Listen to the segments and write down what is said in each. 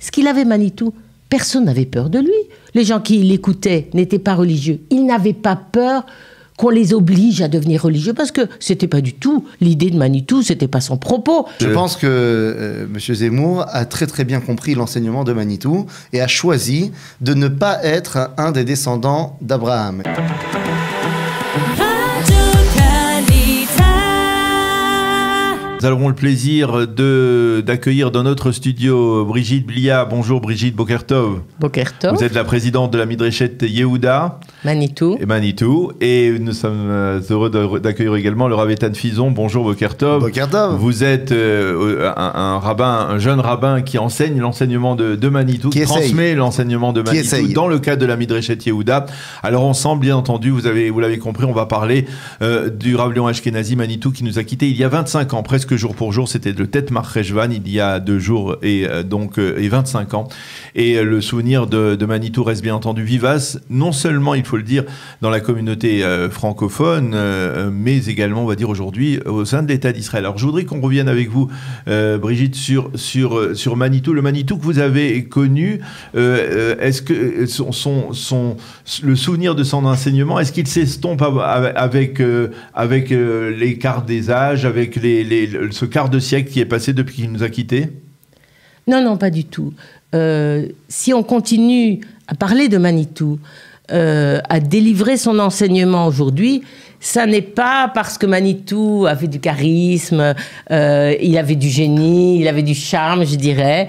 Ce qu'il avait Manitou, personne n'avait peur de lui. Les gens qui l'écoutaient n'étaient pas religieux. Ils n'avaient pas peur qu'on les oblige à devenir religieux, parce que c'était pas du tout l'idée de Manitou, c'était pas son propos. Je pense que M. Zemmour a très très bien compris l'enseignement de Manitou et a choisi de ne pas être un des descendants d'Abraham. Nous aurons le plaisir d'accueillir dans notre studio Brigitte Blia. Bonjour Brigitte, Boker Tov. Boker Tov. Vous êtes la présidente de la Midreshet Yehuda. Manitou. Et nous sommes heureux d'accueillir également le Rav Etan Fison. Bonjour Boker Tov. Boker Tov. Vous êtes un jeune rabbin qui enseigne l'enseignement de Manitou, qui transmet l'enseignement de Manitou dans le cadre de la Midreshet Yehuda. Alors ensemble, bien entendu, vous l'avez compris, on va parler du Rav Léon Ashkenazi Manitou qui nous a quittés il y a 25 ans, presque jour pour jour. C'était le Tet Marcheshvan il y a 2 jours et 25 ans. Et le souvenir de Manitou reste bien entendu vivace, non seulement, il faut le dire, dans la communauté francophone, mais également, on va dire aujourd'hui, au sein de l'État d'Israël. Alors, je voudrais qu'on revienne avec vous, Brigitte, sur Manitou. Le Manitou que vous avez connu, est-ce que le souvenir de son enseignement, est-ce qu'il s'estompe avec l'écart des âges, avec ce quart de siècle qui est passé depuis qu'il nous a quittés? Non, pas du tout. Si on continue à parler de Manitou, à délivrer son enseignement aujourd'hui, ça n'est pas parce que Manitou avait du charisme, il avait du génie, il avait du charme, je dirais.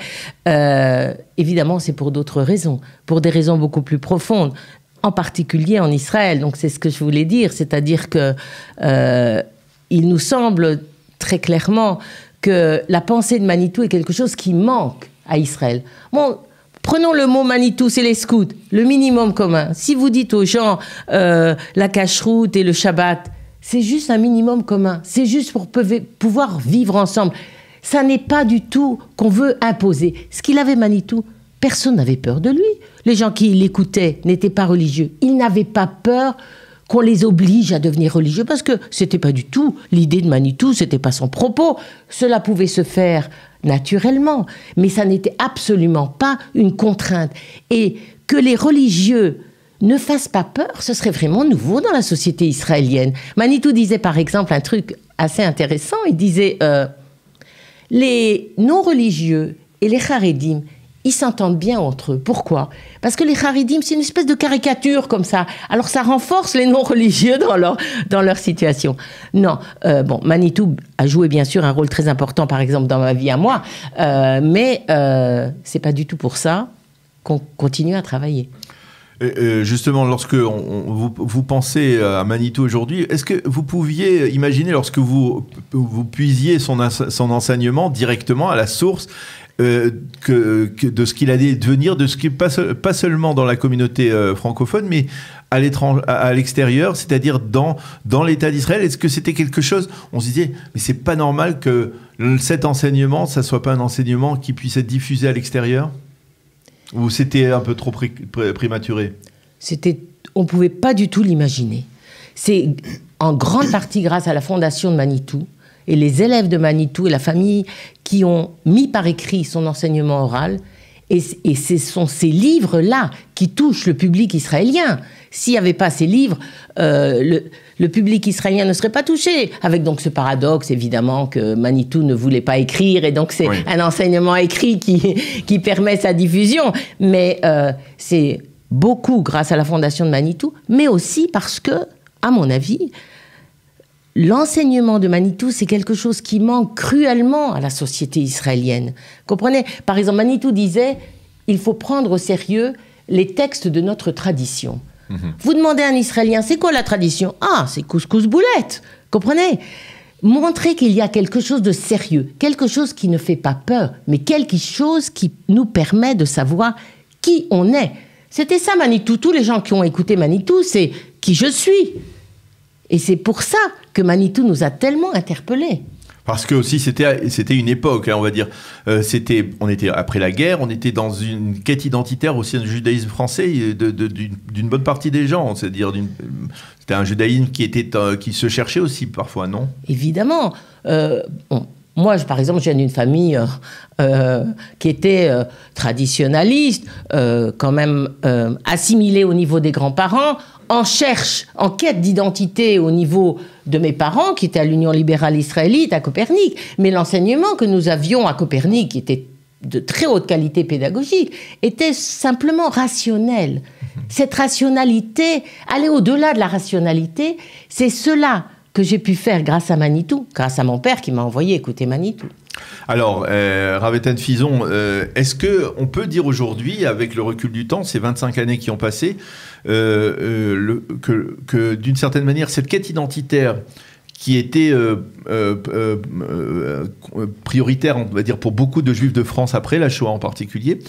Évidemment, c'est pour d'autres raisons, pour des raisons beaucoup plus profondes, en particulier en Israël. Donc c'est ce que je voulais dire, c'est-à-dire que il nous semble très clairement que la pensée de Manitou est quelque chose qui manque à Israël. Bon, prenons le mot Manitou, c'est les scouts, le minimum commun. Si vous dites aux gens la cacheroute et le Shabbat, c'est juste un minimum commun. C'est juste pour pouvoir vivre ensemble. Ça n'est pas du tout qu'on veut imposer. Ce qu'il avait Manitou, personne n'avait peur de lui. Les gens qui l'écoutaient n'étaient pas religieux. Ils n'avaient pas peur qu'on les oblige à devenir religieux, parce que c'était pas du tout l'idée de Manitou, c'était pas son propos. Cela pouvait se faire naturellement, mais ça n'était absolument pas une contrainte. Et que les religieux ne fassent pas peur, ce serait vraiment nouveau dans la société israélienne. Manitou disait par exemple un truc assez intéressant, il disait les non-religieux et les charédim, ils s'entendent bien entre eux. Pourquoi? Parce que les charédim, c'est une espèce de caricature comme ça. Alors ça renforce les non-religieux dans leur situation. Non, Manitou a joué bien sûr un rôle très important, par exemple, dans ma vie à moi, mais c'est pas du tout pour ça qu'on continue à travailler. Justement, lorsque vous pensez à Manitou aujourd'hui, est-ce que vous pouviez imaginer, lorsque vous puisiez son enseignement directement à la source, de ce qu'il allait devenir, de ce qui pas seulement dans la communauté francophone, mais à l'extérieur, c'est-à-dire dans l'État d'Israël? Est-ce que c'était quelque chose, on se disait, mais c'est pas normal que cet enseignement, ça soit pas un enseignement qui puisse être diffusé à l'extérieur? Ou c'était un peu trop prématuré? On pouvait pas du tout l'imaginer. C'est en grande partie grâce à la fondation de Manitou, et les élèves de Manitou et la famille qui ont mis par écrit son enseignement oral. Et ce sont ces livres-là qui touchent le public israélien. S'il n'y avait pas ces livres, le public israélien ne serait pas touché. Avec donc ce paradoxe, évidemment, que Manitou ne voulait pas écrire. Et donc c'est un enseignement écrit qui permet sa diffusion. Mais c'est beaucoup grâce à la fondation de Manitou, mais aussi parce que, à mon avis, l'enseignement de Manitou, c'est quelque chose qui manque cruellement à la société israélienne. Comprenez? Par exemple, Manitou disait, il faut prendre au sérieux les textes de notre tradition. Vous demandez à un Israélien, c'est quoi la tradition? Ah, c'est couscous boulette. Comprenez? Montrer qu'il y a quelque chose de sérieux, quelque chose qui ne fait pas peur, mais quelque chose qui nous permet de savoir qui on est. C'était ça Manitou. Tous les gens qui ont écouté Manitou, c'est qui je suis. Et c'est pour ça que Manitou nous a tellement interpellés. Parce que aussi c'était une époque, hein, on va dire. On était après la guerre, on était dans une quête identitaire aussi, un judaïsme français d'une bonne partie des gens. C'est-à-dire c'était un judaïsme qui se cherchait aussi parfois, non? Évidemment. Moi, par exemple, je viens d'une famille qui était traditionnaliste, quand même assimilée au niveau des grands-parents, en quête d'identité au niveau de mes parents, qui étaient à l'Union libérale israélite, à Copernic. Mais l'enseignement que nous avions à Copernic, qui était de très haute qualité pédagogique, était simplement rationnel. Cette rationalité, aller au-delà de la rationalité, c'est cela que j'ai pu faire grâce à Manitou, grâce à mon père qui m'a envoyé écouter Manitou. Alors, Rav Eitan Fison, est-ce qu'on peut dire aujourd'hui, avec le recul du temps, ces 25 années qui ont passé, que d'une certaine manière, cette quête identitaire qui était prioritaire, on va dire, pour beaucoup de Juifs de France après la Shoah en particulier,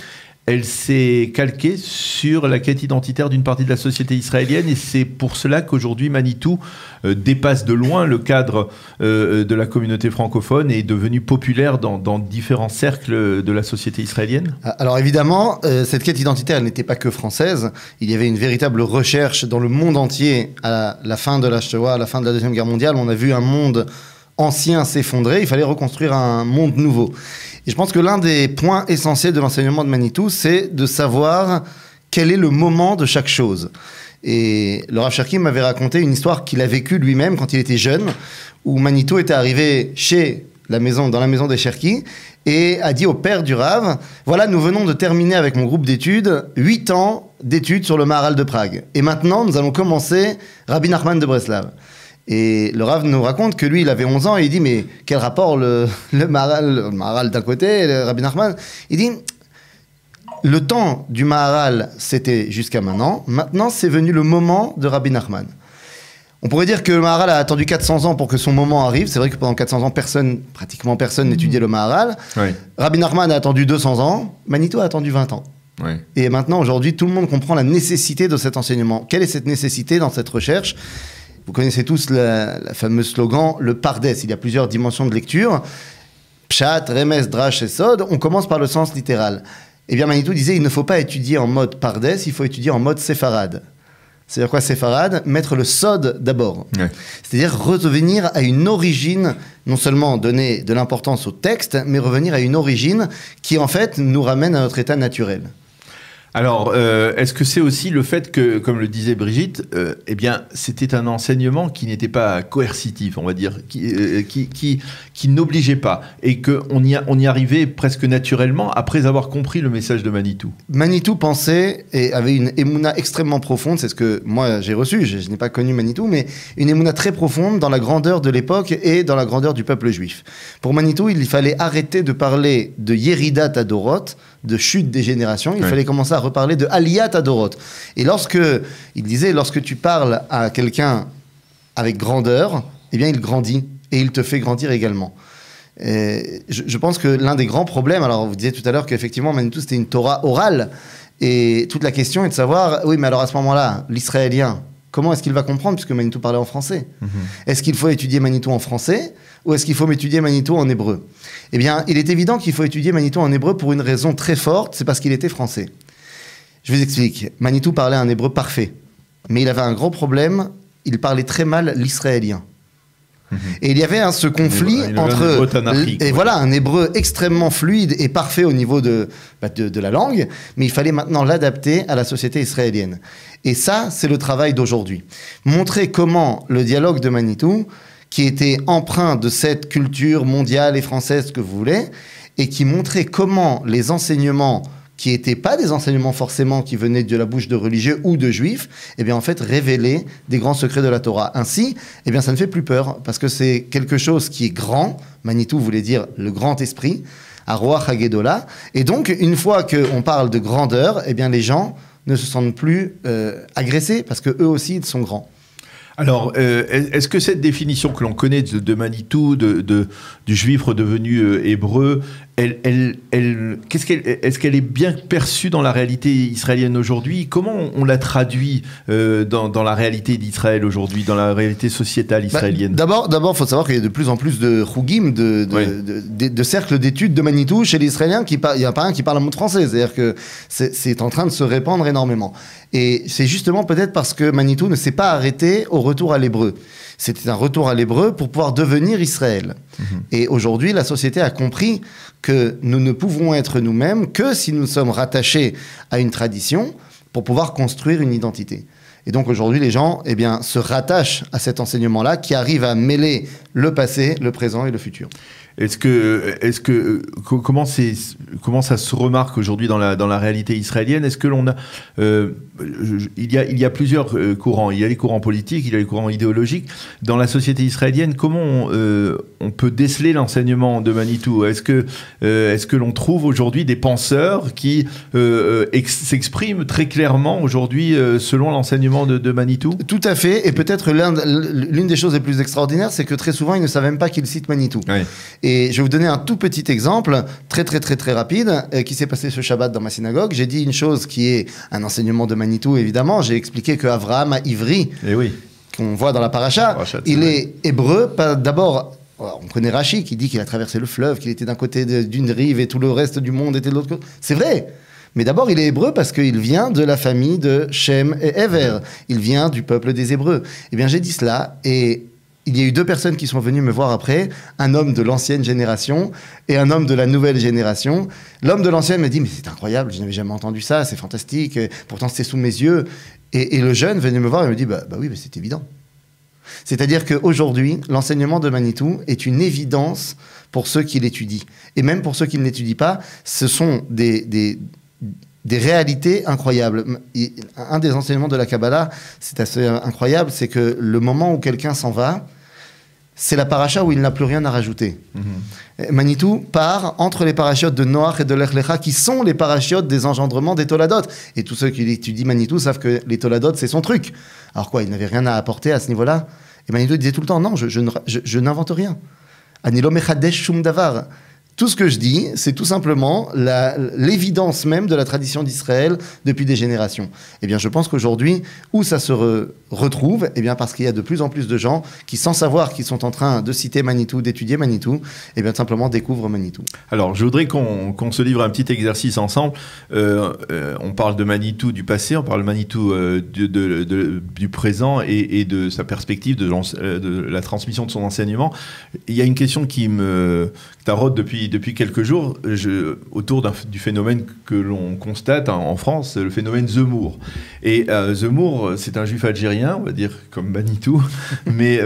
elle s'est calquée sur la quête identitaire d'une partie de la société israélienne, et c'est pour cela qu'aujourd'hui Manitou dépasse de loin le cadre de la communauté francophone et est devenu populaire dans différents cercles de la société israélienne. Alors évidemment, cette quête identitaire, elle n'était pas que française. Il y avait une véritable recherche dans le monde entier à la fin de la Shoah, à la fin de la Deuxième Guerre mondiale. On a vu un monde ancien s'effondrer, il fallait reconstruire un monde nouveau. Et je pense que l'un des points essentiels de l'enseignement de Manitou, c'est de savoir quel est le moment de chaque chose. Et le Rav Cherki m'avait raconté une histoire qu'il a vécue lui-même quand il était jeune, où Manitou était arrivé dans la maison des Cherki, et a dit au père du Rav, voilà, nous venons de terminer avec mon groupe d'études 8 ans d'études sur le Maharal de Prague. Et maintenant, nous allons commencer Rabbi Nachman de Breslav. Et le Rav nous raconte que lui, il avait 11 ans, et il dit, mais quel rapport le Maharal d'un côté, le Rabbi Nachman. Il dit, le temps du Maharal, c'était jusqu'à maintenant. Maintenant, c'est venu le moment de Rabbi Nachman. On pourrait dire que le Maharal a attendu 400 ans pour que son moment arrive. C'est vrai que pendant 400 ans, pratiquement personne n'étudiait le Maharal. Oui. Rabbi Nachman a attendu 200 ans. Manitou a attendu 20 ans. Oui. Et maintenant, aujourd'hui, tout le monde comprend la nécessité de cet enseignement. Quelle est cette nécessité dans cette recherche ? Vous connaissez tous la fameuse slogan « le Pardes ». Il y a plusieurs dimensions de lecture. Pshat, Remes, Drash et Sod. On commence par le sens littéral. Eh bien, Manitou disait il ne faut pas étudier en mode Pardes, il faut étudier en mode séfarade. C'est-à-dire quoi, séfarade ? Mettre le Sod d'abord. Ouais. C'est-à-dire revenir à une origine, non seulement donner de l'importance au texte, mais revenir à une origine qui, en fait, nous ramène à notre état naturel. Alors, est-ce que c'est aussi le fait que, comme le disait Brigitte, eh bien, c'était un enseignement qui n'était pas coercitif, on va dire, qui n'obligeait pas, et qu'on y arrivait presque naturellement après avoir compris le message de Manitou. Manitou pensait et avait une émouna extrêmement profonde, c'est ce que moi j'ai reçu, je n'ai pas connu Manitou, mais une émouna très profonde dans la grandeur de l'époque et dans la grandeur du peuple juif. Pour Manitou, il fallait arrêter de parler de Yeridat Adorot, de chute des générations, il fallait commencer à reparler de Aliyat Adorot. Et il disait, lorsque tu parles à quelqu'un avec grandeur, eh bien il grandit, et il te fait grandir également. Et je pense que l'un des grands problèmes, alors vous disiez tout à l'heure qu'effectivement Manitou c'était une Torah orale, et toute la question est de savoir, oui mais alors à ce moment-là, l'Israélien, comment est-ce qu'il va comprendre puisque Manitou parlait en français ? Est-ce qu'il faut étudier Manitou en français ou est-ce qu'il faut étudier Manitou en hébreu ? Eh bien, il est évident qu'il faut étudier Manitou en hébreu pour une raison très forte, c'est parce qu'il était français. Je vous explique. Manitou parlait un hébreu parfait, mais il avait un gros problème, il parlait très mal l'israélien. Et il y avait ce conflit entre un hébreu extrêmement fluide et parfait au niveau de la langue, mais il fallait maintenant l'adapter à la société israélienne. Et ça, c'est le travail d'aujourd'hui. Montrer comment le dialogue de Manitou, qui était empreint de cette culture mondiale et française que vous voulez, et qui montrait comment les enseignements qui n'étaient pas des enseignements forcément qui venaient de la bouche de religieux ou de juifs, eh bien en fait révéler des grands secrets de la Torah. Ainsi, eh bien ça ne fait plus peur, parce que c'est quelque chose qui est grand. Manitou voulait dire le grand esprit, Aroach Hagedola, et donc une fois qu'on parle de grandeur, eh bien les gens ne se sentent plus agressés, parce qu'eux aussi ils sont grands. Alors, est-ce que cette définition que l'on connaît de Manitou, du juif redevenu hébreu, est-ce qu'elle est bien perçue dans la réalité israélienne aujourd'hui ? Comment on la traduit dans la réalité d'Israël aujourd'hui, dans la réalité sociétale israélienne ? D'abord, il faut savoir qu'il y a de plus en plus de chougim, de cercles d'études de Manitou chez les Israéliens. Il n'y a pas un qui parle un mot de français. C'est-à-dire que c'est en train de se répandre énormément. Et c'est justement peut-être parce que Manitou ne s'est pas arrêté au retour à l'hébreu. C'était un retour à l'hébreu pour pouvoir devenir Israël. Et aujourd'hui, la société a compris que nous ne pouvons être nous-mêmes que si nous sommes rattachés à une tradition pour pouvoir construire une identité. Et donc aujourd'hui, les gens se rattachent à cet enseignement-là qui arrive à mêler le passé, le présent et le futur. Comment ça se remarque aujourd'hui dans la réalité israélienne? Est-ce que l'on a, il y a plusieurs courants. Il y a les courants politiques, il y a les courants idéologiques. Dans la société israélienne, comment on peut déceler l'enseignement de Manitou? Est-ce que l'on trouve aujourd'hui des penseurs qui s'expriment très clairement aujourd'hui selon l'enseignement de Manitou? Tout à fait. Et peut-être l'une des choses les plus extraordinaires, c'est que très souvent, ils ne savent même pas qu'ils citent Manitou. Oui. Et je vais vous donner un tout petit exemple, très rapide, qui s'est passé ce Shabbat dans ma synagogue. J'ai dit une chose qui est un enseignement de Manitou, évidemment. J'ai expliqué qu'Avraham a ivri, qu'on voit dans la paracha, il est hébreu. D'abord, on connaît Rashi qui dit qu'il a traversé le fleuve, qu'il était d'un côté d'une rive et tout le reste du monde était de l'autre côté. C'est vrai. Mais d'abord, il est hébreu parce qu'il vient de la famille de Shem et Ever. Il vient du peuple des Hébreux. Eh bien, j'ai dit cela et il y a eu deux personnes qui sont venues me voir après, un homme de l'ancienne génération et un homme de la nouvelle génération. L'homme de l'ancienne m'a dit « Mais c'est incroyable, je n'avais jamais entendu ça, c'est fantastique, pourtant c'est sous mes yeux. » Et le jeune venait me voir et me dit « Bah oui, mais c'est évident. » C'est-à-dire qu'aujourd'hui, l'enseignement de Manitou est une évidence pour ceux qui l'étudient. Et même pour ceux qui ne l'étudient pas, ce sont des réalités incroyables. Un des enseignements de la Kabbalah, c'est assez incroyable, c'est que le moment où quelqu'un s'en va, c'est la paracha où il n'a plus rien à rajouter. Manitou part entre les parachiotes de Noach et de Lech Lecha, qui sont les parachiotes des engendrements des Toladot. Et tous ceux qui étudient Manitou savent que les Toladot, c'est son truc. Alors quoi, il n'avait rien à apporter à ce niveau-là? Et Manitou disait tout le temps, non, je n'invente rien. Ani lo mechadesh shum davar. Tout ce que je dis, c'est tout simplement l'évidence même de la tradition d'Israël depuis des générations. Eh bien, je pense qu'aujourd'hui, où ça se retrouve, eh bien, parce qu'il y a de plus en plus de gens qui, sans savoir qu'ils sont en train de citer Manitou, d'étudier Manitou, eh bien, simplement découvrent Manitou. Alors, je voudrais qu'on se livre un petit exercice ensemble. On parle de Manitou du passé, on parle de Manitou du présent et de sa perspective, de la transmission de son enseignement. Il y a une question qui me taraude depuis quelques jours autour du phénomène que l'on constate en France, le phénomène Zemmour. Et Zemmour, c'est un juif algérien, on va dire comme Manitou, mais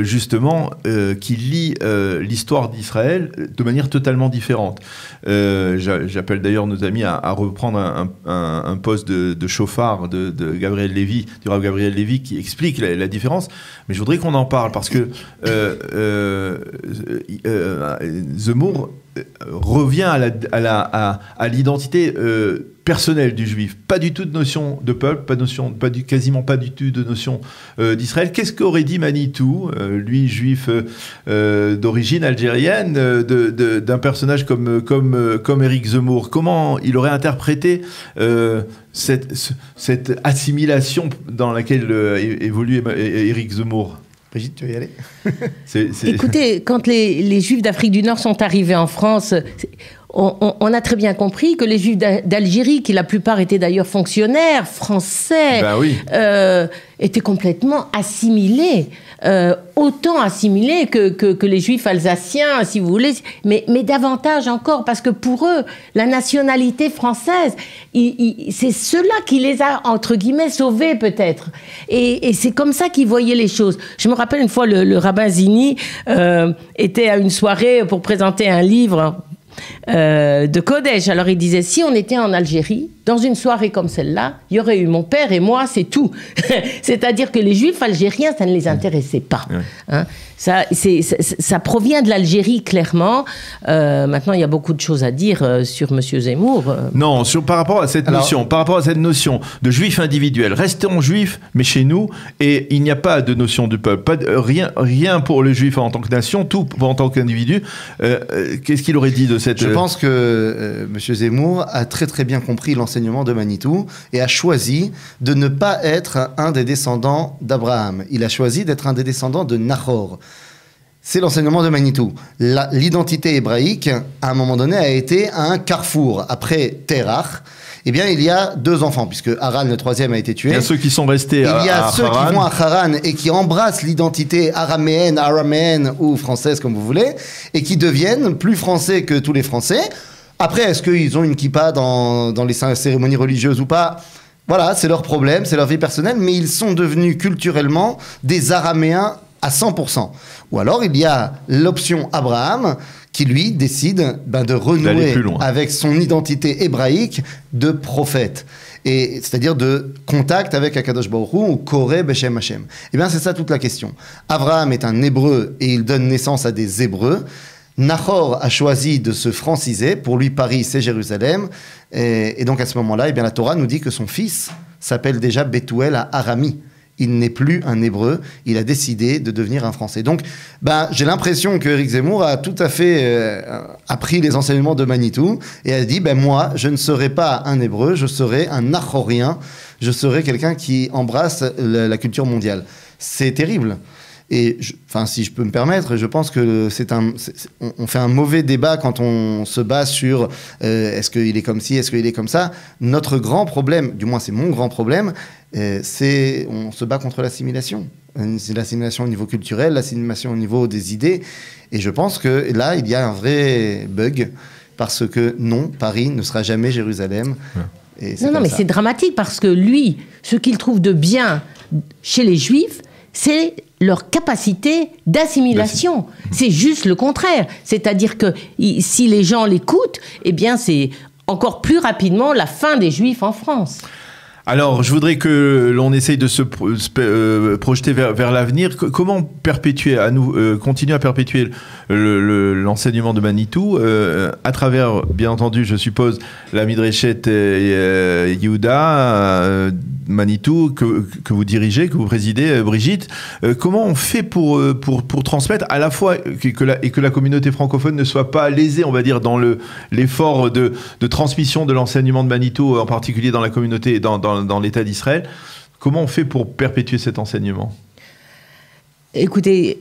justement qui lit l'histoire d'Israël de manière totalement différente. J'appelle d'ailleurs nos amis à reprendre un post de chauffard de Gabriel Lévy, du Rav Gabriel Lévy, qui explique la différence. Mais je voudrais qu'on en parle parce que Zemmour revient à l'identité personnelle du juif, pas du tout de notion de peuple, quasiment pas du tout de notion d'Israël. Qu'est-ce qu'aurait dit Manitou, lui juif d'origine algérienne, d'un personnage comme Éric Zemmour? Comment il aurait interprété cette assimilation dans laquelle évolue Éric Zemmour? Brigitte, tu veux y aller? Écoutez, quand les Juifs d'Afrique du Nord sont arrivés en France, on a très bien compris que les Juifs d'Algérie, qui la plupart étaient d'ailleurs fonctionnaires français, étaient complètement assimilés. Autant assimilés que les Juifs alsaciens, si vous voulez, mais davantage encore, parce que pour eux, la nationalité française, c'est cela qui les a, entre guillemets, sauvés peut-être. Et c'est comme ça qu'ils voyaient les choses. Je me rappelle une fois, le rabbin Zini était à une soirée pour présenter un livre de Kodesh. Alors il disait, si on était en Algérie, dans une soirée comme celle-là, il y aurait eu mon père et moi, c'est tout. C'est-à-dire que les Juifs algériens, ça ne les intéressait pas. Hein. Ça provient de l'Algérie, clairement. Maintenant, il y a beaucoup de choses à dire sur M. Zemmour. Non, par rapport à cette notion de juif individuel. Restons juifs, mais chez nous, et il n'y a pas de notion de peuple. Rien pour le juif en tant que nation, tout en tant qu'individu. Qu'est-ce qu'il aurait dit de cette... Je pense que M. Zemmour a très très bien compris l'enseignement de Manitou et a choisi de ne pas être un des descendants d'Abraham. Il a choisi d'être un des descendants de Nahor. c'est l'enseignement de Manitou. L'identité hébraïque, à un moment donné, a été un carrefour. Après Terach, eh bien, il y a 2 enfants, puisque Haran, le 3e, a été tué. Il y a ceux qui sont restés à Haran. Il y a ceux qui vont à Haran et qui embrassent l'identité araméenne ou française, comme vous voulez, et qui deviennent plus français que tous les Français. Après, est-ce qu'ils ont une kippa dans les cérémonies religieuses ou pas ? Voilà, c'est leur problème, c'est leur vie personnelle, mais ils sont devenus culturellement des Araméens à 100%. Ou alors, il y a l'option Abraham, qui lui décide de renouer avec son identité hébraïque de prophète. Et c'est-à-dire de contact avec Akadosh Baruch Hu ou Koreh Beshem Hashem. Eh bien, c'est ça toute la question. Abraham est un hébreu et il donne naissance à des hébreux. Nahor a choisi de se franciser. Pour lui, Paris, c'est Jérusalem. Et donc, à ce moment-là, eh bien, la Torah nous dit que son fils s'appelle déjà Bethuel à Arami. Il n'est plus un hébreu, il a décidé de devenir un Français. Donc, j'ai l'impression que Éric Zemmour a tout à fait appris les enseignements de Manitou et a dit, moi, je ne serai pas un hébreu, je serai un nachorien, je serai quelqu'un qui embrasse la culture mondiale. C'est terrible. Et, si je peux me permettre, je pense que on fait un mauvais débat quand on se base sur est-ce qu'il est comme ci, est-ce qu'il est comme ça. Notre grand problème, du moins c'est mon grand problème, c'est on se bat contre l'assimilation. C'est l'assimilation au niveau culturel, l'assimilation au niveau des idées. Et je pense que là, il y a un vrai bug, parce que non, Paris ne sera jamais Jérusalem. Et non, mais c'est dramatique, parce que lui, ce qu'il trouve de bien chez les Juifs, c'est leur capacité d'assimilation. C'est juste le contraire. C'est-à-dire que si les gens l'écoutent, eh bien c'est encore plus rapidement la fin des Juifs en France. Alors, je voudrais que l'on essaye de se projeter vers l'avenir. Comment perpétuer, continuer à perpétuer l'enseignement de Manitou à travers, bien entendu, je suppose, la Midreshet Yehuda, Manitou, que vous dirigez, que vous présidez, Brigitte. Comment on fait pour transmettre à la fois et que la communauté francophone ne soit pas lésée, on va dire, dans l'effort de transmission de l'enseignement de Manitou, en particulier dans la communauté, dans l'État d'Israël. Comment on fait pour perpétuer cet enseignement ? Écoutez,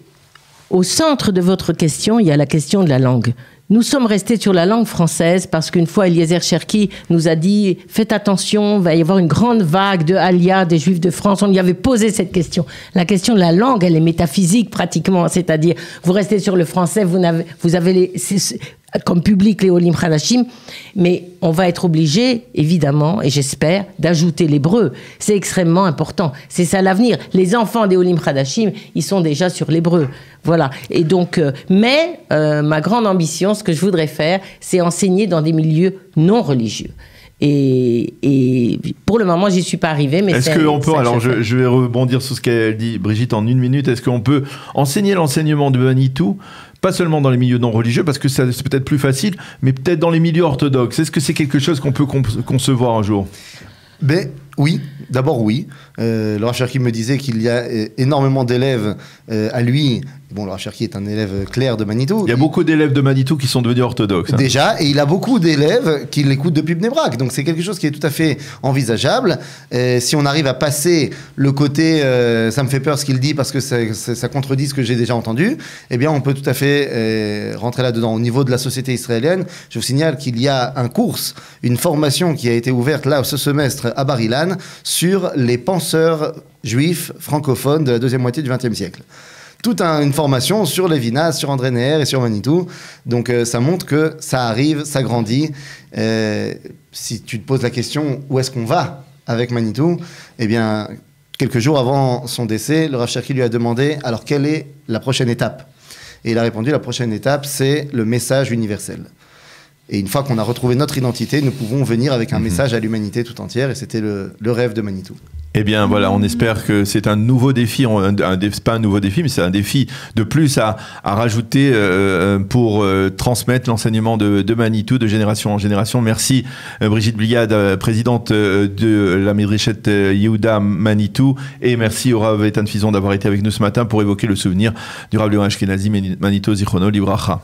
au centre de votre question, il y a la question de la langue. Nous sommes restés sur la langue française parce qu'une fois, Eliezer Cherki nous a dit « Faites attention, il va y avoir une grande vague de Aliyah des Juifs de France ». On lui avait posé cette question. La question de la langue, elle est métaphysique pratiquement. C'est-à-dire, vous restez sur le français, vous avez comme public les Olim Hadashim, mais on va être obligé, évidemment, et j'espère, d'ajouter l'hébreu. C'est extrêmement important. C'est ça l'avenir. Les enfants des Olim Hadashim, ils sont déjà sur l'hébreu. Voilà. Et donc, ma grande ambition, ce que je voudrais faire, c'est enseigner dans des milieux non religieux. Et pour le moment, j'y suis pas arrivée. Mais est-ce qu'on peut, alors je vais rebondir sur ce qu'elle dit, Brigitte, en 1 minute, est-ce qu'on peut enseigner l'enseignement de Manitou, pas seulement dans les milieux non religieux, parce que c'est peut-être plus facile, mais peut-être dans les milieux orthodoxes? Est-ce que c'est quelque chose qu'on peut concevoir un jour? Oui, d'abord oui. Le Rav Cherki me disait qu'il y a énormément d'élèves à lui. Bon, le Rav Cherki est un élève clair de Manitou. Il y a beaucoup d'élèves de Manitou qui sont devenus orthodoxes. Déjà, et il a beaucoup d'élèves qui l'écoutent depuis Bnei Brak. Donc c'est quelque chose qui est tout à fait envisageable. Si on arrive à passer le côté ça me fait peur ce qu'il dit parce que ça contredit ce que j'ai déjà entendu, eh bien on peut tout à fait rentrer là-dedans. Au niveau de la société israélienne, je vous signale qu'il y a une formation qui a été ouverte là ce semestre à Bar Ilan sur les penseurs juifs francophones de la deuxième moitié du XXe siècle. Toute une formation sur Lévinas, sur André Neher et sur Manitou. Donc ça montre que ça arrive, ça grandit. Si tu te poses la question où est-ce qu'on va avec Manitou, eh bien, quelques jours avant son décès, le Rav Cherki lui a demandé alors quelle est la prochaine étape. Et il a répondu la prochaine étape, c'est le message universel. Et une fois qu'on a retrouvé notre identité, nous pouvons venir avec un message à l'humanité tout entière. Et c'était le rêve de Manitou. Eh bien voilà, on espère que c'est un nouveau défi, pas un nouveau défi, mais c'est un défi de plus à rajouter pour transmettre l'enseignement de Manitou de génération en génération. Merci Brigitte Bliad, présidente de la Midreshet Yehuda Manitou, et merci au Rav Eitan Fison d'avoir été avec nous ce matin pour évoquer le souvenir du Rav Léon Ashkenazi Manitou Zichrono Livracha.